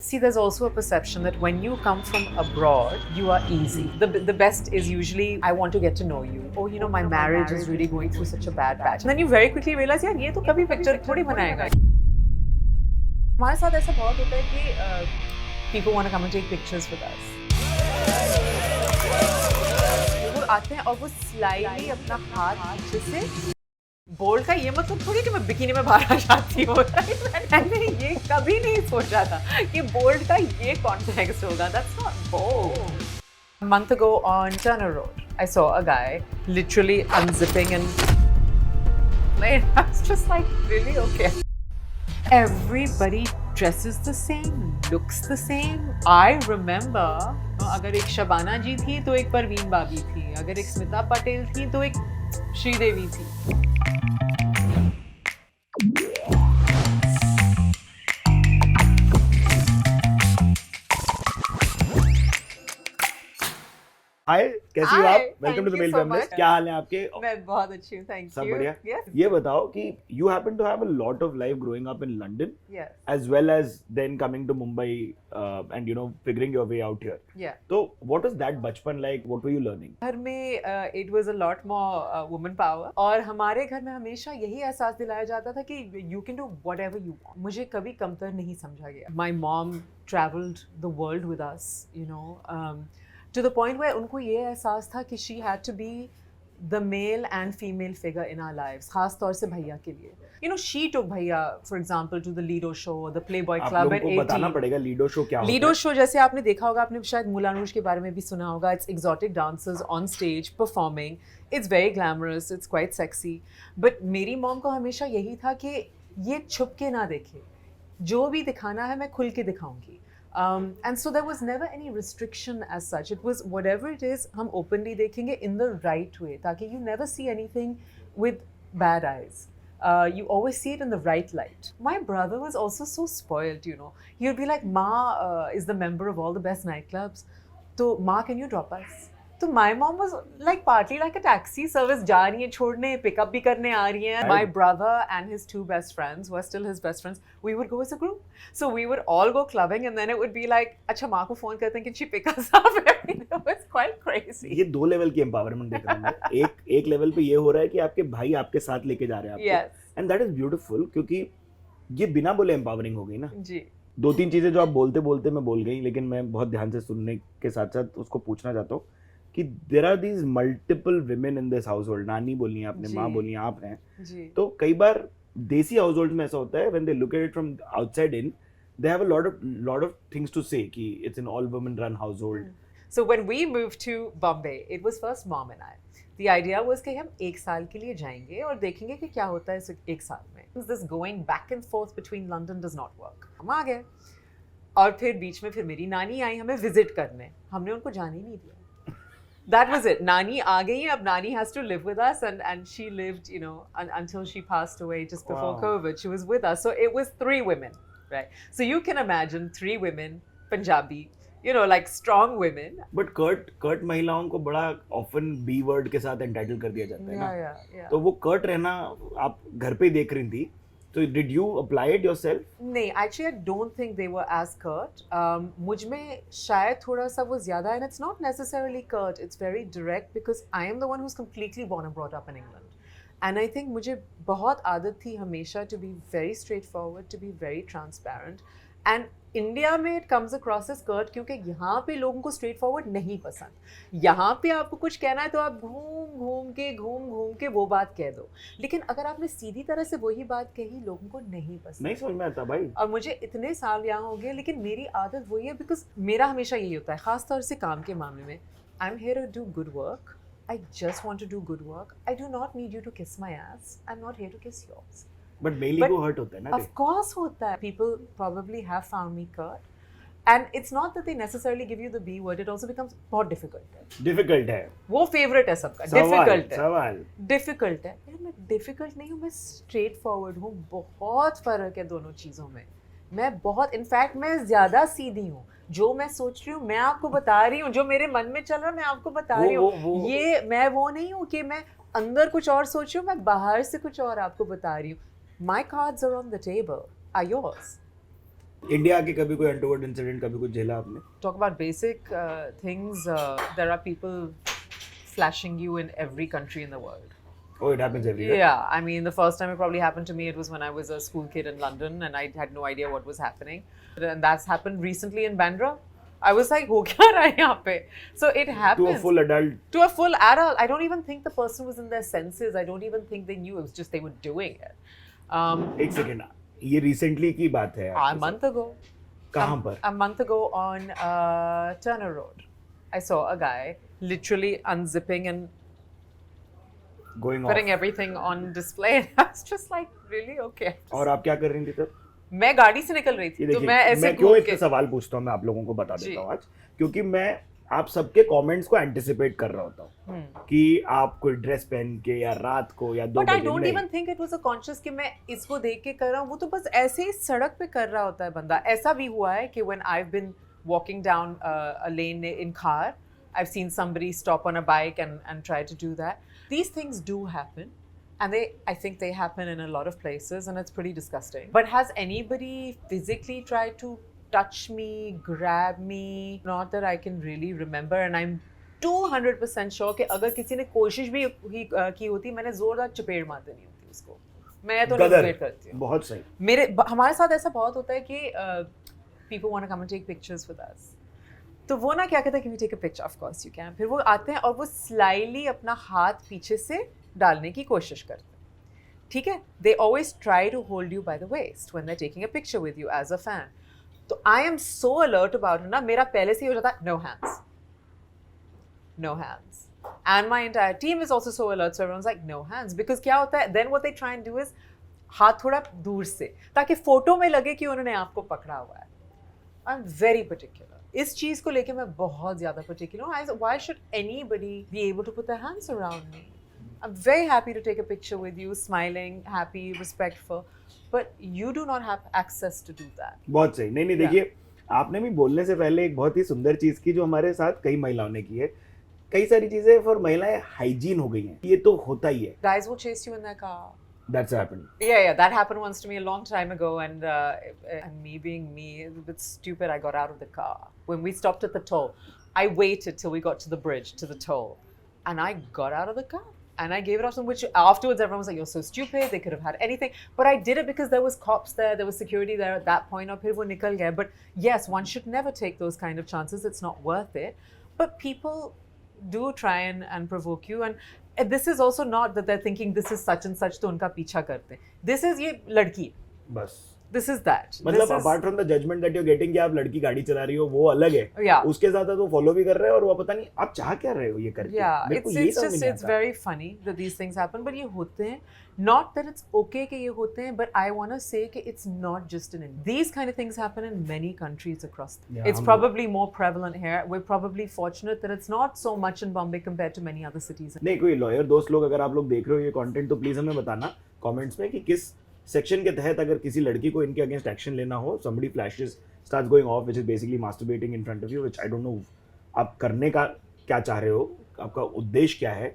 See, there's also a perception that when you come from abroad, you are easy. The best is usually, I want to get to know you. Oh, you know, my marriage is really going through such a bad patch. And then you very quickly realize, यार ये तो कभी picture थोड़ी बनाएगा. हमारे साथ ऐसा बहुत होता है कि people want to come and take pictures with us. वो आते हैं और वो slightly अपना हाथ पीछे से बोल्ड का ये मतलब थोड़ी कि मैं बिकिनी में बाहर आ जाती हूँ. मैंने ये कभी नहीं सोचा था कि बोल्ड का ये कॉन्टेक्स्ट होगा. That's not bold. A month ago on Turner Road, I saw a guy literally unzipping and I was just like, really? Okay. Everybody dresses the same, looks the same. I remember, अगर एक शबाना जी थी तो एक परवीन बाबी थी, अगर एक स्मिता पटेल थी तो एक श्रीदेवी थी. हाय, कैसी हो आप? Hi, welcome to the thank male you so family. much. क्या हाल है आपके? मैं बहुत अच्छी हूँ, thank you. सब बढ़िया? Yes. ये बताओ कि you happen to have a lot of life growing up in London, Yes. as well as then coming to Mumbai and figuring your way out here. Yeah. So what was that बचपन like? What were you learning? घर में it was a lot more woman power और हमारे घर में हमेशा यही एहसास दिलाया जाता था कि you can do whatever you want. मुझे कभी कमतर नहीं समझा गया. My mom traveled the world with us, to the point where उनको ये एहसास था कि she had to be the male and female figure in our lives, खास तौर से भैया के लिए. She took भैया, for example, to the Lido show or the Playboy आप Club लोगों at को 18. बताना पड़ेगा लीडो शो क्या होता है. लीडो शो जैसे आपने देखा होगा, आपने शायद मूलान रूज के बारे में भी सुना होगा. It's exotic dancers on stage performing. It's very glamorous. It's quite sexy. But मेरी मॉम को हमेशा यही था कि ये छुप के ना देखे. जो भी दिखाना है मैं खुल के दिखाऊंगी. And so there was never any restriction as such. It was whatever it is, हम openly देखेंगे in the right way, ताकि you never see anything with bad eyes. You always see it in the right light. My brother was also so spoiled, He would be like, Ma is the member of all the best nightclubs. So, Ma, can you drop us? So my mom was like partly like a taxi service. जा रही है छोड़ने, pick up भी करने आ रही हैं. My brother and his two best friends, who are still his best friends, we would go as a group. So we would all go clubbing, and then it would be like, अच्छा माँ को phone करते हैं, can she pick us up? It was quite crazy. ये दो level की empowerment देख रहा हूँ मैं. एक लेवल पे ये हो रहा है कि आपके भाई आपके साथ लेके जा रहे हैं आपको. Yes. And that is beautiful, क्योंकि ये बिना बोले एम्पावरिंग हो गई ना. जी. दो तीन चीजें जो आप बोलते बोलते मैं बोल गई, लेकिन मैं बहुत ध्यान से सुनने के साथ साथ उसको पूछना चाहता हूँ कि there are these multiple women in this household. नानी बोली आपने, माँ बोली आप हैं. तो कई बार देसी हाउस होल्ड में ऐसा होता है, when they look at it from outside in, they have a lot of things to say कि it's an all women run household. So when we moved to Bombay, it was first mom and I. The idea was कि हम एक साल के लिए जाएंगे और देखेंगे कि क्या होता है इस एक साल में. This going back and forth between London does not work. हम आ गए और फिर बीच में फिर मेरी नानी आई हमें विजिट करने. हमने उनको जाने ही नहीं दिया. That was it. Nani aa gayi hai, ab Nani has to live with us, and she lived, until she passed away just before COVID. She was with us. So it was 3 women, right? So you can imagine 3 women, Punjabi, like strong women. But कर्ट महिलाओं को बड़ा often B word के साथ entitle कर दिया जाता है ना. Yeah. तो वो कर्ट रहना आप घर पे देख रही थी. So did you apply it yourself? नहीं, actually I don't think they were as curt. मुझ में शायद थोड़ा सा वो ज़्यादा, and it's not necessarily curt, it's very direct because I am the one who's completely born and brought up in England. And I think मुझे बहुत आदत थी हमेशा to be very straightforward, to be very transparent. And India में it comes across as curt क्योंकि यहाँ पे लोगों को स्ट्रेट फॉरवर्ड नहीं पसंद. यहाँ पे आपको कुछ कहना है तो आप घूम घूम के वो बात कह दो. लेकिन अगर आपने सीधी तरह से वही बात कही, लोगों को नहीं पसंद. नहीं समझ में आता भाई. और मुझे इतने साल यहाँ हो गए, लेकिन मेरी आदत वही है बिकॉज मेरा हमेशा यही होता है, खास तौर से काम के मामले में. I am here to do good work. I just want to do good work. I do not need you to kiss my ass. I'm not here to kiss yours. But male ego hurt होता है ना. Of course होता है. People probably have found me curt. And it's not that they necessarily give you the B word. It also becomes बहुत difficult है. Difficult है. वो favorite है सबका. Difficult है. सवाल. Difficult है. यार मैं difficult नहीं हूँ, मैं straight forward हूँ. बहुत फर्क है दोनों चीज़ों में. मैं बहुत, इनफैक्ट मैं ज़्यादा सीधी हूँ. जो मैं सोच रही हूँ मैं आपको बता रही हूँ, जो मेरे मन में चल रहा है मैं आपको बता रही हूँ. ये मैं वो नहीं हूँ कि मैं अंदर कुछ और सोच रही हूँ, मैं बाहर से कुछ और आपको बता रही हूँ. My cards are on the table. Are yours? India आके कभी कोई अनटोवर्ड इंसिडेंट, कभी कुछ झेला आपने? Talk about basic things. There are people flashing you in every country in the world. Oh, it happens everywhere. Yeah, I mean, the first time it probably happened to me, it was when I was a school kid in London and I had no idea what was happening. And that's happened recently in Bandra. I was like, ho kya raha hai yahan pe? So it happens. To a full adult. To a full adult. I don't even think the person was in their senses. I don't even think they knew. It was just they were doing it. एक second, ये recently की बात है? A month ago. कहाँ पर? A month ago on Turner Road. I saw a guy literally unzipping and Going putting off. everything on display. I was just like, really? Okay. और आप क्या कर रही थी तब? मैं गाड़ी से निकल रही ये थी तो देखिए, मैं ऐसे मैं क्यों घूम इतने के सवाल पूछता हूँ, मैं आप लोगों को बता जी। देता हूँ आज, क्योंकि मैं आप सबके कमेंट्स को एंटिसिपेट कर रहा होता हूँ कि आप कोई ड्रेस पहन के या रात को या 2 बट आई बजे डोंट नहीं। Even think it was a conscious कि मैं इसको देख के कर रहा हूँ. वो तो बस ऐसे ही सड़क पे कर रहा होता है बंदा. ऐसा भी हुआ है कि when I have been walking down a lane in car, I have seen somebody stop on a bike and try to do that. These things do happen. And I think they happen in a lot of places, and it's pretty disgusting. But has anybody physically tried to touch me, grab me? Not that I can really remember, and I'm 200% sure कि अगर किसी ने कोशिश भी की होती, मैंने जोरदार चपेट मार देनी होती उसको. मैं तो गदर, नहीं करती हूँ. बहुत सही. हमारे साथ ऐसा बहुत होता है कि people want to come and take pictures with us. तो वो ना क्या कहते हैं कि we take a picture, of course you can. फिर वो आते हैं और वो slyly अपना हाथ पीछे से डालने की कोशिश करते हैं. ठीक है? They always try to hold you by the waist when they're taking a picture with you as a fan. तो I am so alert about it ना, मेरा पहले से ही हो जाता है no hands. No hands. And my entire team is also so alert, so everyone's like no hands. Because क्या होता है, then what they try and do is हाथ थोड़ा दूर से, ताकि फोटो में लगे कि उन्होंने आपको पकड़ा हुआ है. I'm very particular. इस चीज को लेके मैं बहुत ज्यादा particular हूँ. Why should anybody be able to put their hands around me? I'm very happy to take a picture with you, smiling, happy, respectful, but you do not have access to do that. बहुत सही. नहीं देखिए, आपने भी बोलने से पहले एक बहुत ही सुंदर चीज की जो हमारे साथ कई महिलाओं ने की है. कई सारी चीजें फॉर महिलाएं हाइजीन हो गई हैं. ये तो होता ही है. Guys will chase you in their car. That's happened. Yeah, that happened once to me a long time ago, and me being me, a bit stupid, I got out of the car. When we stopped at the toll, I waited till we got to the bridge, to the toll, and I got out of the car. And I gave it off to them, which afterwards everyone was like, you're so stupid, they could have had anything. But I did it because there was cops there was security there at that point, और फिर वो निकल गया. But yes, one should never take those kind of chances, it's not worth it. But people do try and provoke you, and this is also not that they're thinking this is such and such तो उनका पीछा करते हैं. This is ये लड़की. बस. This is that. मतलब apart from the judgement that you are getting कि आप लड़की गाड़ी चला रही हो, वो अलग है. Yeah. उसके साथ वो फॉलो भी कर रहे हैं और वो पता नहीं आप चाह क्या रहे हो ये करके. Yeah, मेरे को यही समझ it's नहीं it's आता. very funny that these things happen, but ये होते हैं. Not that it's okay कि ये होते हैं, but I want to say कि it's not just in India. These kind of things happen in many countries across. Yeah, It's probably more prevalent here. We're probably fortunate that it's not so much in Bombay compared to many other cities. नहीं, कोई lawyer दोस्त लोग अगर आप लोग देख रहे हो ये कंटेंट तो प्लीज हमें बताना कमेंट्स में कि किस सेक्शन के तहत अगर किसी लड़की को इनके अगेंस्ट एक्शन लेना हो. somebody flashes starts going off which is basically masturbating in front of you, which I don't know आप करने का क्या चाह रहे हो, आपका उद्देश्य क्या है.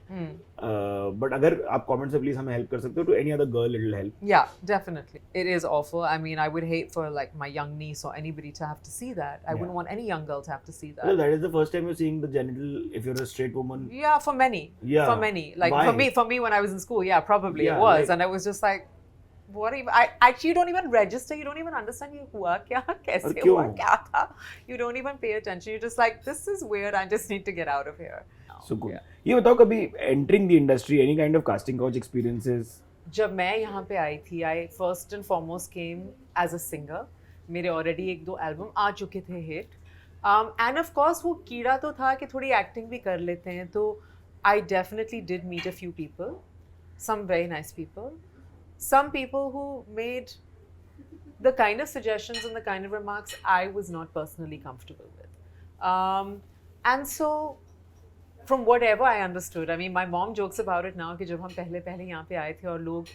बट अगर आप कमेंट से प्लीज हमें हेल्प कर सकते हो, to any other girl it will help. Yeah, definitely. It is awful. I mean, I would hate for like my young niece or anybody to have to see that. I wouldn't want any young girl to have to see that. Well, that is the first time you're seeing the genital if you're a straight woman. Yeah, for many. Yeah. For many. Like Why? for me when I was in school, yeah, probably Yeah, it was. like- And I was just like, what even, I actually, you don't even register, you don't even understand ये हुआ क्या, कैसे क्यों? हुआ, क्या था. You don't even pay attention. You're just like, this is weird, I just need to get out of here. So cool. Yeah. ये बताओ कभी entering the industry, any kind of casting couch experiences? जब मैं यहाँ पे आई थी, I first and foremost came as a singer. मेरे already 1-2 album आ चुके थे hit. And of course वो कीड़ा तो था कि थोड़ी एक्टिंग भी कर लेते हैं, तो I definitely did meet a few people, some very nice people, some people who made the kind of suggestions and the kind of remarks I was not personally comfortable with. And so from whatever I understood, I mean, my mom jokes about it now कि जब हम पहले यहाँ पे आए थे और लोग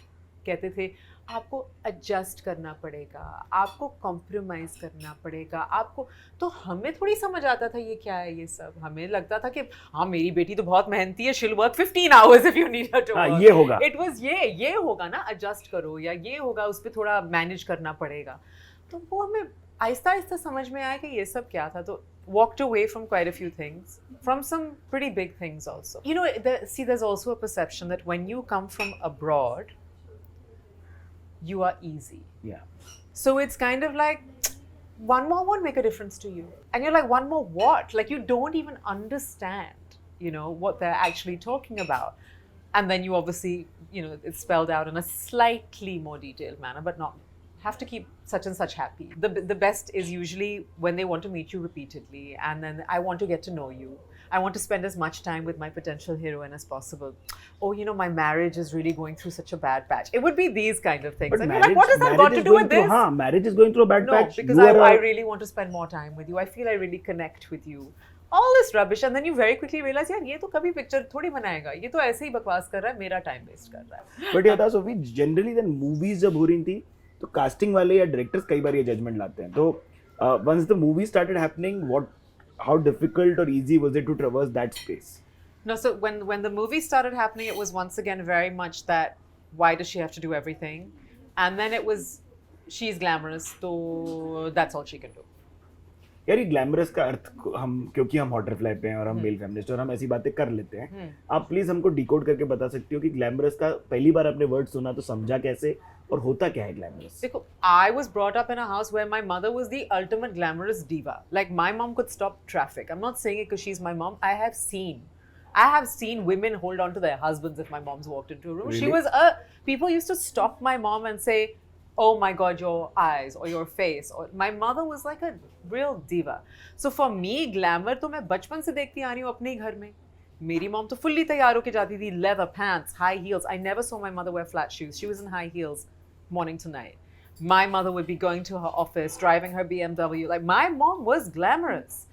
कहते थे आपको एडजस्ट करना पड़ेगा, आपको कॉम्प्रोमाइज करना पड़ेगा, आपको, तो हमें थोड़ी समझ आता था ये क्या है ये सब. हमें लगता था कि हाँ मेरी बेटी तो बहुत मेहनती है, she'll work 15 hours if you need her to work. ये होगा. It was ये होगा ना, एडजस्ट करो, या ये होगा उस पर थोड़ा मैनेज करना पड़ेगा. तो वो हमें आहिस्ता आहिस्ता समझ में आया कि ये सब क्या था, तो walked away from quite a few things, from some pretty big things also. You know, there's also a perception that when you come from abroad, you are easy. Yeah. So it's kind of like, one more won't make a difference to you. And you're like, one more what? Like, you don't even understand, you know, what they're actually talking about. And then you obviously, you know, it's spelled out in a slightly more detailed manner, but not have to keep such and such happy. The best is usually when they want to meet you repeatedly, and then I want to get to know you. I want to spend as much time with my potential heroine as possible. Oh, you know, my marriage is really going through such a bad patch. It would be these kind of things. But And you're like, what has that got to do with this? हाँ, marriage is going through a bad No, patch. because I really want to spend more time with you. I feel I really connect with you. All this rubbish, and then you very quickly realize, यार ये तो कभी picture थोड़ी बनाएगा, ये तो ऐसे ही बकवास कर रहा है, मेरा टाइम वेस्ट कर रहा है. But ये था सोफी, जनरली जब मूवीज जब हो रही थी तो कास्टिंग वाले या डायरेक्टर्स कई बार ये जजमेंट लाते हैं. तो once the movie started happening, how difficult or easy was it to traverse that space? No, so when the movie started happening, it was once again very much that, why does she have to do everything? And then it was, she's glamorous, so that's all she can do. यार ये glamorous का अर्थ हम, क्योंकि हम हॉटरफ्लाई पे हैं और हम मेल फेमिनिस्ट और हम ऐसी बातें कर लेते हैं, आप प्लीज हमको डिकोड करके बता सकती हो कि ग्लैमरस का पहली बार आपने वर्ड सुना तो समझा कैसे और होता क्या है ग्लैमरस? देखो, I was brought up in a house where my mother was the ultimate glamorous diva. Like, my mom could stop traffic. I'm not saying it because she's my mom. I have seen women hold on to their husbands if my mom's walked into a room. Really? She was people used to stop my mom and say, oh my God, your eyes or your face. Or my mother was like a real diva. So for me, glamour तो मैं बचपन से देखती आ रही हूँ अपने घर में. मेरी मॉम तो fully तैयार होके जाती थी, leather pants, high heels. I never saw my mother wear flat shoes. She was in high heels morning to night. My mother would be going to her office, driving her BMW. Like, my mom was glamorous.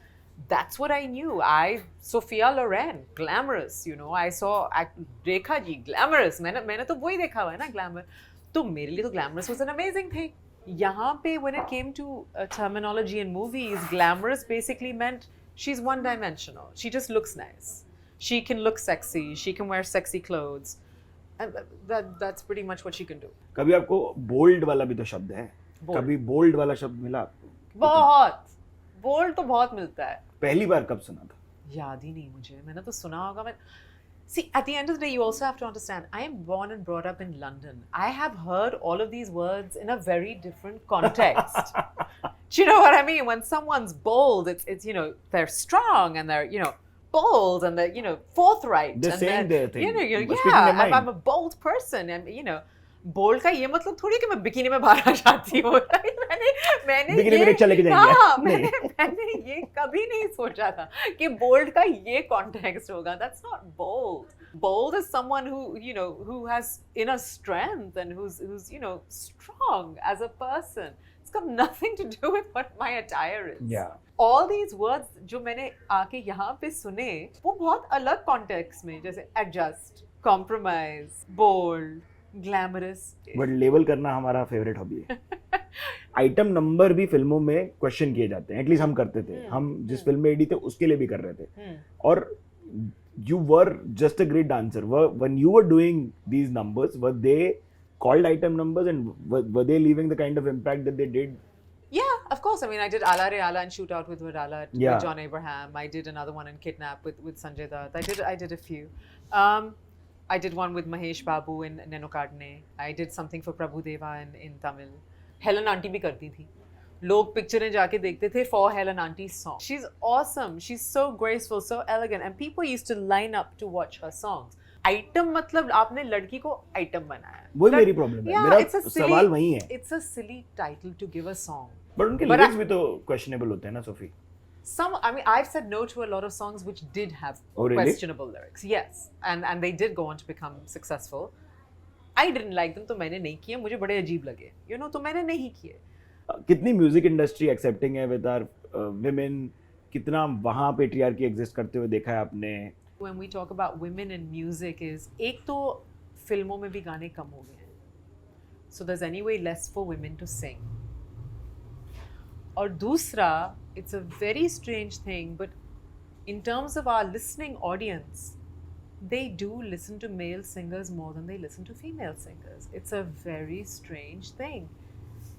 That's what I knew. Sophia Loren, glamorous, you know. I saw Rekha ji, glamorous. मैंने तो वही देखा हुआ है ना, glamour. तो मेरे लिए तो glamorous was an amazing thing. यहाँ पे when it came to terminology in movies, glamorous basically meant she's one-dimensional. She just looks nice. She can look sexy. She can wear sexy clothes. And that's pretty much what she can do. कभी आपको bold वाला भी तो शब्द है, Bold. कभी bold वाला शब्द मिला आपको? बहुत बोल्ड तो बहुत मिलता है. पहली बार कब सुना था? याद ही नहीं मुझे, मैंने तो सुना होगा. See, at the end of the day, you also have to understand, I am born and brought up in London. I have heard all of these words in a very different context. Do you know what I mean? When someone's bold, it's you know, they're strong and they're, you know, bold and they're, you know, forthright. They're saying their thing. You know, Speaking their mind. I'm a bold person. And, you know, bold का ये मतलब थोड़ी कि मैं bikini में बाहर आ जाती हूँ. मैंने बिकिनी में रिक्शा लेके जाएंगे. हाँ, मैंने ये कभी नहीं सोचा था कि बोल्ड का ये कॉन्टेक्स्ट होगा. That's not bold. Bold is someone who, you know, who has inner strength and who's you know, strong as a person. It's got nothing to do with what my attire is. Yeah. All these words जो मैंने आके यहाँ पे सुने, वो बहुत अलग context में, जैसे adjust, compromise, bold, glamorous. But label करना हमारा फेवरेट हॉबी है. आइटम नंबर भी फिल्मों में क्वेश्चन किए जाते हैं, एटलीस्ट हम करते थे. हम जिस फिल्म में एडी थे उसके लिए भी कर रहे थे. और you were just a great dancer. When you were doing these numbers, were they called item numbers, and were they leaving the kind of impact that they did? Yeah, of course. I mean, I did Ala Re Ala and Shoot Out with Wadala Yeah. with John Abraham. I did another one in Kidnap with Sanjay Dutt. I did a few. I did one with Mahesh Babu in Neno Kadne. I did something for Prabhu Deva in Tamil. Helen Aunty भी करती थी. लोग पिक्चरें जाके देखते थे for Helen Auntie's song. She's awesome. She's so graceful, so elegant, and people used to line up to watch her songs. Item मतलब आपने लड़की को item बनाया. वही मेरी प्रॉब्लम है. मेरा सवाल वही है. It's a silly title to give a song. But उनके lyrics भी तो questionable होते हैं ना, Sophie. I mean, I've said no to a lot of songs which did have questionable lyrics. Yes, and they did go on to become successful. I didn't like them, तो मैंने नहीं किए. मुझे बड़े अजीब लगे. You know, तो मैंने नहीं किए. कितनी म्यूजिक इंडस्ट्री एक्सेप्टिंग है विद आवर women, कितना वहाँ पेट्रियार्की एग्जिस्ट करते हुए देखा है आपने? When we talk about women in music is, एक तो फिल्मों में भी गाने कम हो गए हैं. So there's anyway less for women to sing. और दूसरा, it's a very strange thing, but in terms of our listening audience, they do listen to male singers more than they listen to female singers. It's a very strange thing.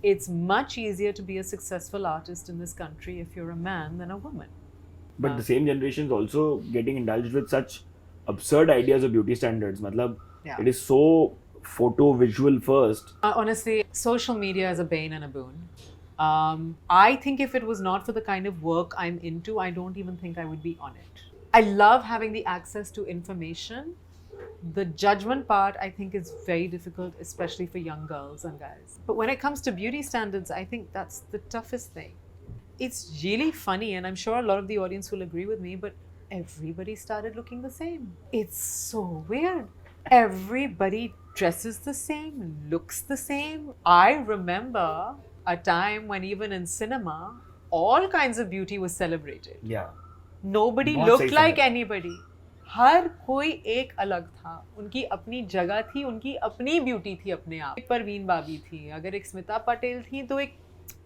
it's much easier to be a successful artist in this country if you're a man than a woman. But the same generation is also getting indulged with such absurd ideas of beauty standards. Matlab, Yeah. it is so photo visual first. Honestly, social media is a bane and a boon. I think if it was not for the kind of work I'm into, I don't even think I would be on it. I love having the access to information. The judgment part, I think, is very difficult, especially for young girls and guys. But when it comes to beauty standards, I think that's the toughest thing. It's really funny, and I'm sure a lot of the audience will agree with me, but everybody started looking the same. It's so weird. Everybody dresses the same, looks the same. I remember a time when even in cinema, all kinds of beauty was celebrated. Yeah. Nobody बहुत looked सही like समय। anybody. हर कोई एक अलग था, उनकी अपनी जगह थी, उनकी अपनी ब्यूटी थी अपने आप। एक परवीन बाबी थी, अगर एक स्मिता पटेल थी तो एक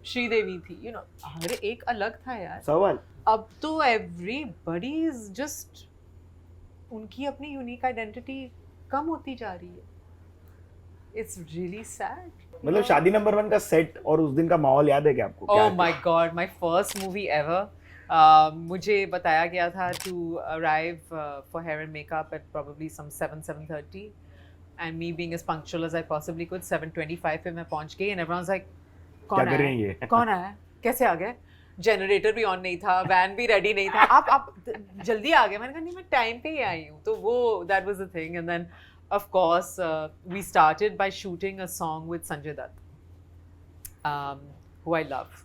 श्रीदेवी थी, you know, हर एक अलग था यार। सवाल। अब तो everybody is just उनकी अपनी यूनिक आइडेंटिटी कम होती जा रही है। It's really sad. मतलब शादी नंबर 1 का सेट और उस दिन का माहौल याद है क्या आपको? Oh क्या my God, my first movie ever. मुझे बताया गया था to arrive for hair and makeup at probably some 7:30, and me being as punctual as I possibly could, 7:25 पे मैं पहुंच गई, and everyone's like, क्या कर रहे हैं ये? कौन आया? कैसे आ गए? जनरेटर भी ऑन नहीं था, वैन भी रेडी नहीं था, आप जल्दी आ गए। मैंने कहा नहीं, मैं टाइम पे ही आई हूँ। तो वो that was the thing, and then of course we started by shooting a song with Sanjay Dutt, who I love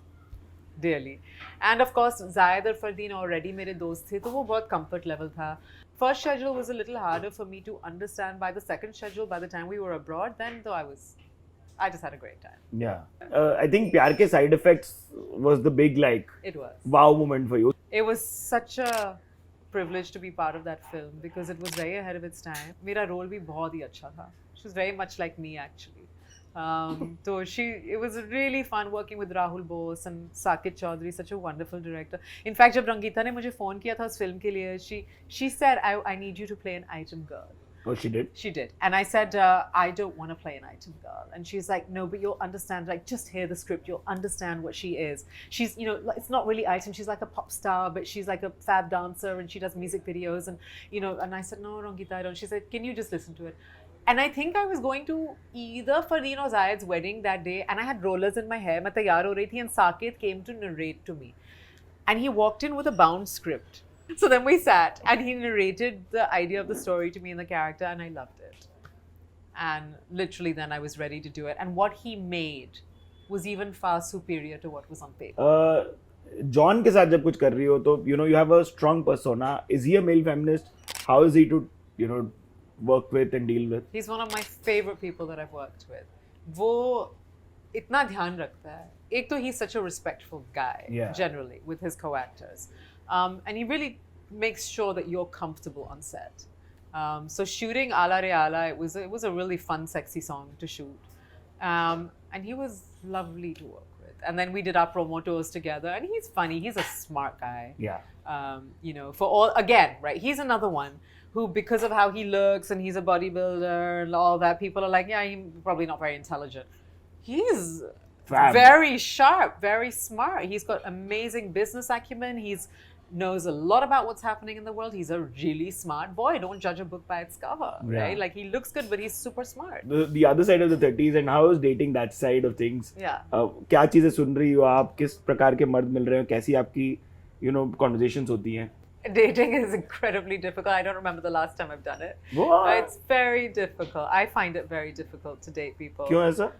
dearly, and of course Zayed और Fardeen already मेरे दोस्त थे, तो वो बहुत comfort level था. First schedule was a little harder for me to understand. By the second schedule, by the time we were abroad, then though I just had a great time. Yeah. I think प्यार के side effects was the big like It was. wow moment for you. It was such a privilege to be part of that film because it was very ahead of its time. मेरा role भी बहुत ही अच्छा था. She was very much like me actually. So it was really fun working with Rahul Bose and Sakit Chaudhary, such a wonderful director. In fact, जब रंगीता ने मुझे phone किया था उस film के लिए, she said, I need you to play an item girl. Oh, she did? She did. And I said, I don't want to play an item girl. And she's like, no, but you'll understand, like, just hear the script, you'll understand what she is. She's, you know, it's not really item, she's like a pop star, but she's like a fab dancer and she does music videos. And, you know, and I said, no, Rangita, I don't. She said, can you just listen to it? And I think I was going to either Fardeen or Zayed's wedding that day, and I had rollers in my hair, मैं तैयार हो रही थी, and Sakit came to narrate to me. And he walked in with a bound script. So then we sat, and he narrated the idea of the story to me and the character, and I loved it. And literally then I was ready to do it. And what he made was even far superior to what was on paper. John के साथ जब कुछ कर रही हो तो you know you have a strong persona. Is he a male feminist? How is he to you know work with and deal with? He's one of my favorite people that I've worked with. वो इतना ध्यान रखता है. एक तो he's such a respectful guy, Yeah. generally, with his co-actors. And he really makes sure that you're comfortable on set. So shooting Ala Re Ala, it was a really fun, sexy song to shoot. And he was lovely to work with. And then we did our promo tours together, and he's funny. He's a smart guy. Yeah. You know, for all, again, right, he's another one who, because of how he looks and he's a bodybuilder and all that, people are like, yeah, he's probably not very intelligent. He's Fab. very sharp, very smart. He's got amazing business acumen. He's knows a lot about what's happening in the world. He's a really smart boy. Don't judge a book by its cover, right? Yeah. Like, he looks good, but he's super smart. The other side of the 30s and how is dating that side of things? Yeah. क्या चीजें सुन रही हो आप, किस प्रकार के मर्द मिल रहे हो, कैसी आपकी you know conversations होती हैं? Dating is incredibly difficult. I don't remember the last time I've done it. What? It's very difficult. I find it very difficult to date people. क्यों ऐसा?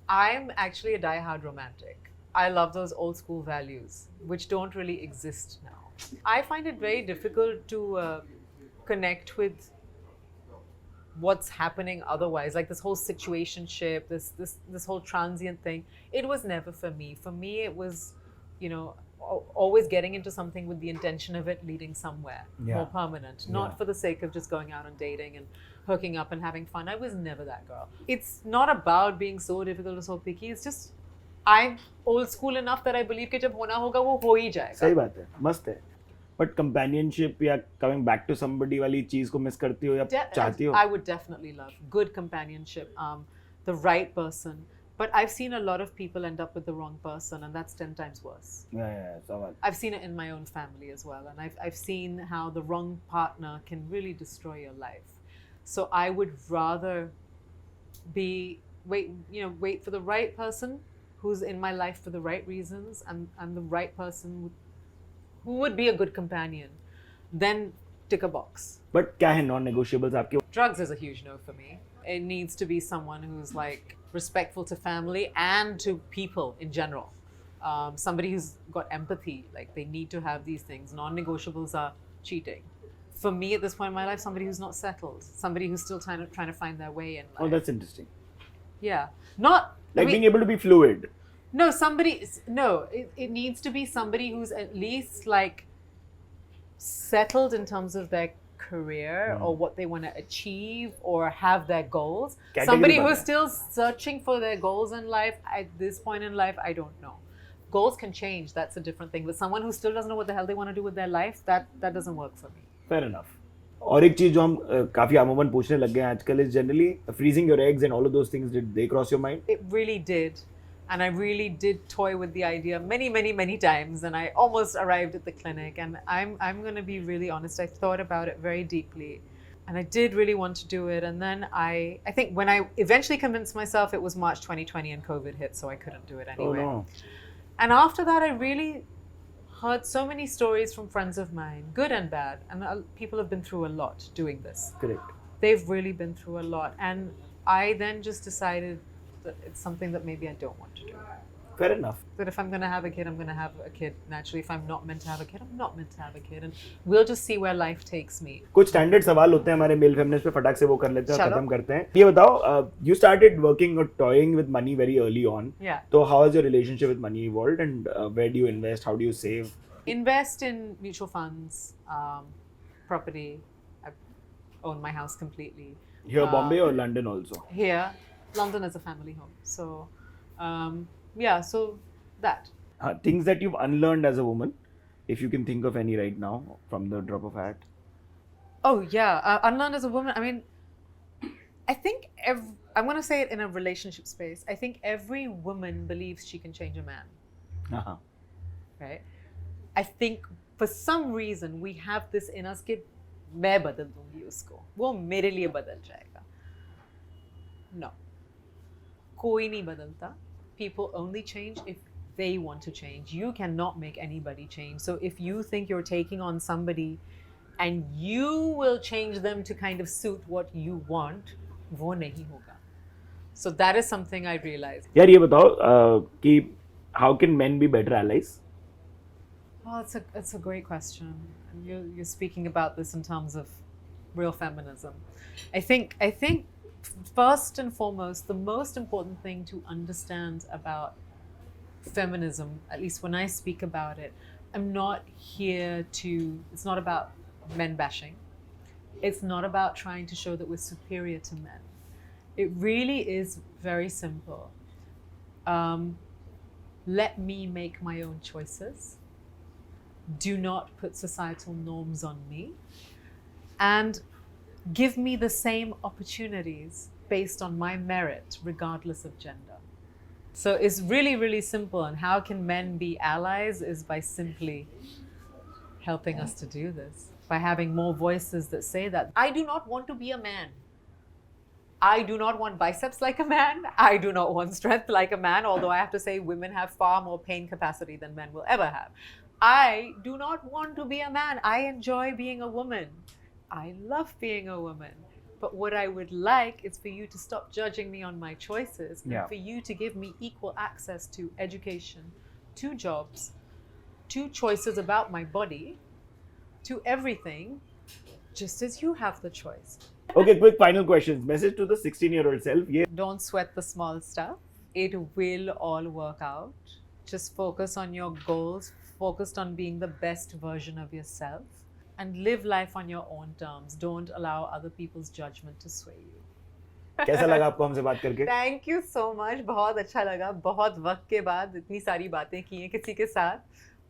I'm actually a die-hard romantic. I love those old school values, which don't really exist now. I find it very difficult to connect with what's happening otherwise, like this whole situationship, this whole transient thing. It was never for me. For me, it was, you know, always getting into something with the intention of it leading somewhere more permanent, not for the sake of just going out and dating and hooking up and having fun. I was never that girl. It's not about being so difficult or so picky. It's just I'm old school enough that I believe कि जब होना होगा वो हो ही जाएगा. सही बात है, मस्त है. But companionship या coming back to somebody वाली चीज को मिस करती हो या चाहती हो? I would definitely love good companionship, the right person, But I've seen a lot of people end up with the wrong person, and that's 10 times worse. Yeah, सवाल. I've seen it in my own family as well, and I've seen how the wrong partner can really destroy your life. So I would rather wait for the right person who's in my life for the right reasons, and the right person who would be a good companion, then tick a box. But क्या है non-negotiables आपके? Drugs is a huge no for me. It needs to be someone who's like respectful to family and to people in general. Somebody who's got empathy. Like, they need to have these things. Non-negotiables are cheating. For me at this point in my life, somebody who's not settled, somebody who's still trying to find their way in life. Oh, that's interesting. Yeah, not Like being able to be fluid. No, it needs to be somebody who's at least like settled in terms of their career or what they want to achieve or have their goals. Somebody who's still searching for their goals in life at this point in life, I don't know. Goals can change, that's a different thing. But someone who still doesn't know what the hell they want to do with their life, that doesn't work for me. Fair enough. और एक चीज जो हम काफी आमूमन पूछने लग गए हैं आजकल is generally freezing your eggs and all of those things. Did they cross your mind? It really did. And I really did toy with the idea many times, and I almost arrived at the clinic. And I'm going to be really honest, I thought about it very deeply, and I did really want to do it. And then I think when I eventually convinced myself, it was March 2020 and COVID hit, so I couldn't do it anyway. Oh no. And after that, I really heard so many stories from friends of mine, good and bad, and people have been through a lot doing this. Correct. They've really been through a lot, and I then just decided that it's something that maybe I don't want to do. Fair enough. That if I'm going to have a kid, I'm going to have a kid naturally. If I'm not meant to have a kid, I'm not meant to have a kid, and we'll just see where life takes me. कुछ standard सवाल होते हैं हमारे mail feminist पे, फटाक से वो कर लेते हैं, चलो। खत्म करते हैं. ये बताओ, you started working or toying with money very early on. Yeah. So how has your relationship with money evolved, and where do you invest? How do you save? Invest in mutual funds, property. I own my house completely. Here, Bombay or London also? Here, London is a family home. So, so that. Things that you've unlearned as a woman, if you can think of any right now from the drop of a hat. Oh yeah, unlearned as a woman. I mean, I think I'm going to say it in a relationship space. I think every woman believes she can change a man. Uh-huh. Right? I think for some reason we have this in us कि मैं बदल दूंगी उसको, वो मेरे लिए बदल जाएगा. No. कोई नहीं बदलता. People only change if they want to change. You cannot make anybody change. So if you think you're taking on somebody and you will change them to kind of suit what you want, वो नहीं होगा. So that is something I realized. यार ये बताओ कि how can men be better allies? Oh, it's a great question. And you're speaking about this in terms of real feminism. I think first and foremost, the most important thing to understand about feminism, at least when I speak about it, I'm not here to, it's not about men bashing. It's not about trying to show that we're superior to men. It really is very simple. Let me make my own choices. Do not put societal norms on me, and give me the same opportunities based on my merit, regardless of gender. So it's really simple. And how can men be allies is by simply helping us to do this, by having more voices that say that I do not want to be a man. I do not want biceps like a man. I do not want strength like a man, although I have to say women have far more pain capacity than men will ever have. I do not want to be a man. I enjoy being a woman. I love being a woman. But what I would like is for you to stop judging me on my choices, and for you to give me equal access to education, to jobs, to choices about my body, to everything, just as you have the choice. Okay, quick final questions. Message to the 16-year-old self. Don't sweat the small stuff. It will all work out. Just focus on your goals, focused on being the best version of yourself, and live life on your own terms. Don't allow other people's judgment to sway you. कैसा लगा आपको हमसे बात करके? Thank you so much. बहुत अच्छा लगा. बहुत वक्त के बाद इतनी सारी बातें की हैं किसी के साथ.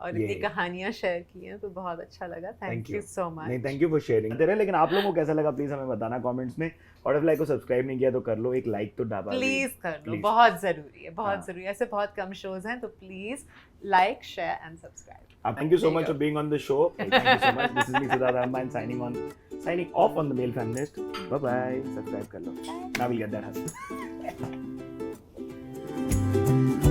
और इतनी ये। कहानियां शेयर की हैं, तो बहुत अच्छा लगा. थैंक यू सो नहीं, much. Thank you for sharing तेरे. लेकिन आप लोगों को कैसा लगा प्लीज हमें बताना कमेंट्स में. और लाइक को सब्सक्राइब नहीं किया तो कर लो, एक लाइक तो डाबा भी. प्लीज कर लो, Please. बहुत जरूरी है, बहुत हाँ. जरूरी है. ऐसे बहुत कम शोज हैं, तो please like, share and subscribe. Thank you so much for being on the show. Thank you so much. This is me, Siddharth Rahman, signing off on the Male Feminist. Bye bye. Subscribe कर लो. Now we'll get that hustle.